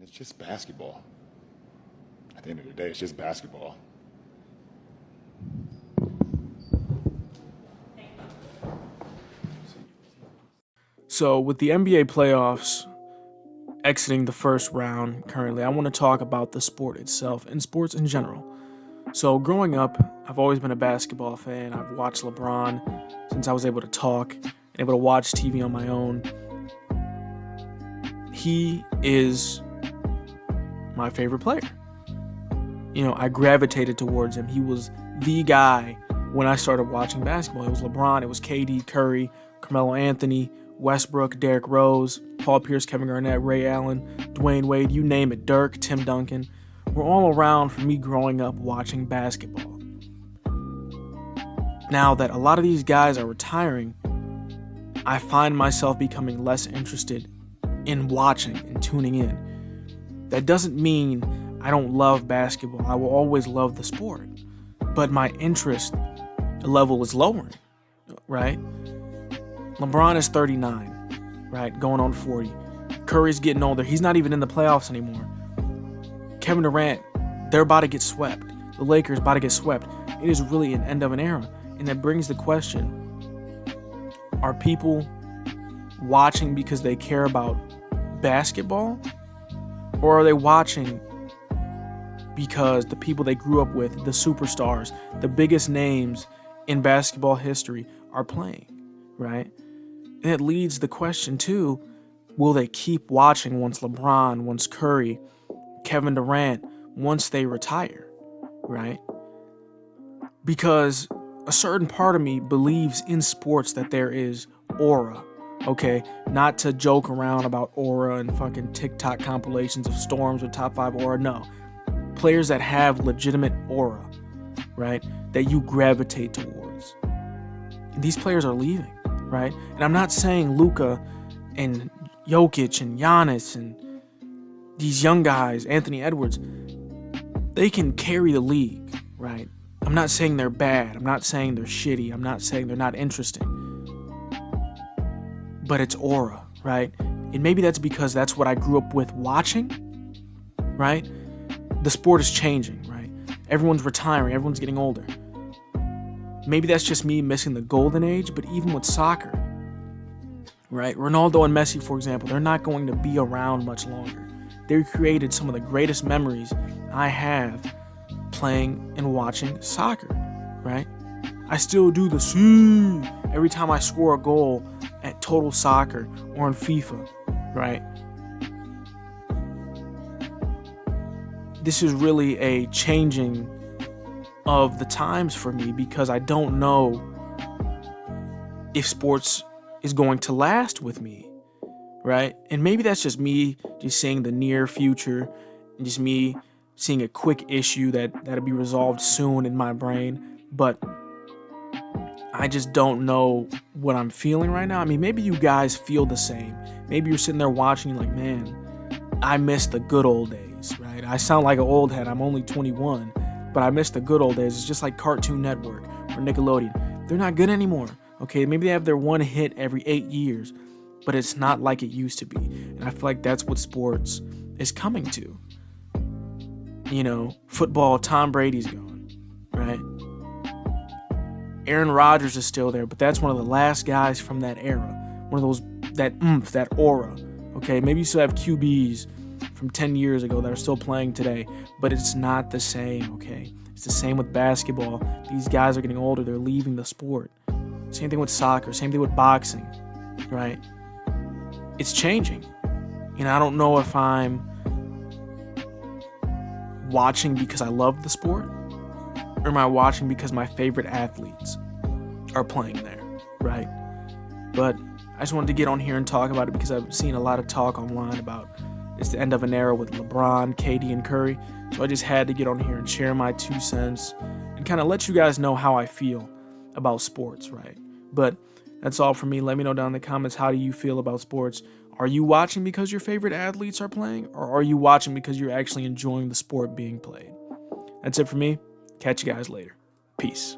It's just basketball. At the end of the day, it's just basketball. So with the NBA playoffs exiting the first round currently, I want to talk about the sport itself and sports in general. So growing up, I've always been a basketball fan. I've watched LeBron since I was able to talk and able to watch TV on my own. He is my favorite player. I gravitated towards him. He was the guy when I started watching basketball. It was LeBron, it was KD, Curry, Carmelo Anthony, Westbrook, Derrick Rose, Paul Pierce, Kevin Garnett, Ray Allen, Dwayne Wade, you name it, Dirk, Tim Duncan. Were all around for me growing up watching basketball. Now that a lot of these guys are retiring, I find myself becoming less interested in watching and tuning in. That doesn't mean I don't love basketball. I will always love the sport. But my interest level is lowering, right? LeBron is 39, right? Going on 40. Curry's getting older. He's not even in the playoffs anymore. Kevin Durant, they're about to get swept. The Lakers about to get swept. It is really an end of an era. And that brings the question, are people watching because they care about basketball? Or are they watching because the people they grew up with, the superstars, the biggest names in basketball history are playing, right? And it leads the question too, will they keep watching once LeBron, once Curry, Kevin Durant, once they retire, right? Because a certain part of me believes in sports that there is aura, okay? Not to joke around about aura and fucking TikTok compilations of storms with top 5 aura, no. Players that have legitimate aura, right? That you gravitate towards. And these players are leaving, right? And I'm not saying Luka and Jokic and Giannis and these young guys, Anthony Edwards, they can carry the league, right? I'm not saying they're bad. I'm not saying they're shitty. I'm not saying they're not interesting. But it's aura, right? And maybe that's because that's what I grew up with watching, right? The sport is changing, right? Everyone's retiring. Everyone's getting older. Maybe that's just me missing the golden age, but even with soccer, right? Ronaldo and Messi, for example, they're not going to be around much longer. They created some of the greatest memories I have playing and watching soccer, right? I still do the see every time I score a goal at Total Soccer or in FIFA, right? This is really a changing of the times for me because I don't know if sports is going to last with me, right? And maybe that's just me just seeing the near future and just me seeing a quick issue that'll be resolved soon in my brain. But I just don't know what I'm feeling right now. I mean, maybe you guys feel the same. Maybe you're sitting there watching like, man, I miss the good old days, right? I sound like an old head. I'm only 21, but I miss the good old days. It's just like Cartoon Network or Nickelodeon. They're not good anymore, okay? Maybe they have their one hit every 8 years, but it's not like it used to be. And I feel like that's what sports is coming to. Football, Tom Brady's gone, right? Aaron Rodgers is still there, but that's one of the last guys from that era. One of those, that aura, okay? Maybe you still have QBs from 10 years ago that are still playing today, but it's not the same, okay? It's the same with basketball. These guys are getting older. They're leaving the sport. Same thing with soccer. Same thing with boxing, right? It's changing. I don't know if I'm watching because I love the sport or am I watching because my favorite athletes are playing there, right? But I just wanted to get on here and talk about it because I've seen a lot of talk online about it's the end of an era with LeBron, KD, and Curry. So I just had to get on here and share my 2 cents and kind of let you guys know how I feel about sports, right? But that's all for me. Let me know down in the comments, how do you feel about sports? Are you watching because your favorite athletes are playing? Or are you watching because you're actually enjoying the sport being played? That's it for me. Catch you guys later. Peace.